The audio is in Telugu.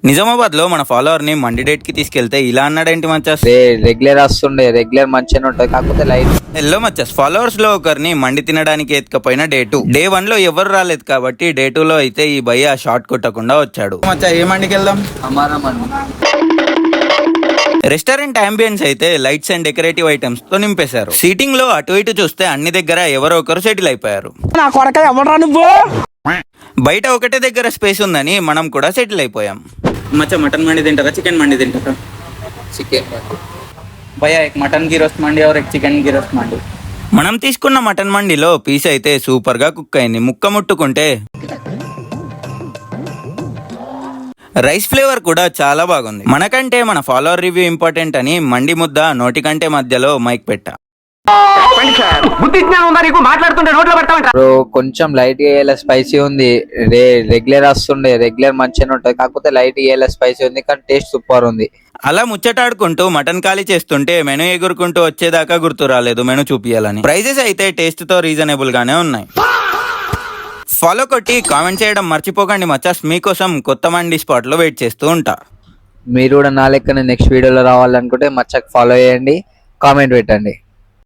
నిజామాబాద్ లో మన ఫాలోవర్ ని మండి డేట్ కి తీసుకెళ్తే ఇలా అన్నాడేంటి మచ్చస్. రెగ్యులర్ వస్తుండే, రెగ్యులర్ మంచిగానే ఉంటుంది, కాకపోతే లైట్. హలో మచ్చస్, ఫాలోవర్స్ లో ఒకరిని మండి తినడానికి ఎత్తుకపోయిన డే 2. డే 1 లో ఎవరు రాలేదు కాబట్టి డే 2 లో అయితే ఈ భయ్య షార్ట్ కొట్టకుండా వచ్చాడు. మచ్చా ఏ మండికి వెళ్దాం? రెస్టారెంట్ అంబియన్స్ అయితే లైట్స్ అండ్ డెకరేటివ్ ఐటమ్స్ తో నింపేశారు. సీటింగ్ లో అటు ఇటు చూస్తే అన్ని దగ్గర ఎవరో ఒకరు సెటిల్ అయిపోయారు. బయట ఒకటే దగ్గర స్పేస్ ఉందని మనం కూడా సెటిల్ అయిపోయాం. మచ్చా మటన్ మండి తింటారా, చికెన్ మండి తింటారా? చికెన్ భయ్యా ఎక్ మటన్ కి రోస్ట్ మండి और एक చికెన్ కి రోస్ట్ మండి. మనం తీసుకున్న మటన్ మండిలో పీస్ అయితే సూపర్ గా కుక్ అయింది. ముక్క ముట్టుకుంటే రైస్ ఫ్లేవర్ కూడా చాలా బాగుంది. మనకంటే మన ఫాలోవర్ రివ్యూ ఇంపార్టెంట్ అని మండి ముద్ద నోటికంటే మధ్యలో మైక్ పెట్టా. కొంచెం లైట్ గా స్పైసీ ఉంది. రెగ్యులర్ వస్తుండే, రెగ్యులర్ మంచిగానే ఉంటుంది, కాకపోతే లైట్ గా స్పైసీ ఉంది, కానీ టేస్ట్ సూపర్ ఉంది. అలా ముచ్చటాడుకుంటూ మటన్ ఖాళీ చేస్తుంటే మెనూ ఎగురుకుంటూ వచ్చేదాకా గుర్తు రాలేదు మెనూ చూపియాలని. ప్రైజెస్ అయితే టేస్ట్ తో రీజనబుల్ గానే ఉన్నాయి. ఫాలో కొట్టి కామెంట్ చేయడం మర్చిపోకండి మచ్చస్. మీకోసం కొత్త మండి స్పాట్ లో వెయిట్ చేస్తూ ఉంటా. మీరు కూడా నా లెక్కన నెక్స్ట్ వీడియోలో రావాలనుకుంటే మచ్చకి ఫాలో చేయండి, కామెంట్ పెట్టండి.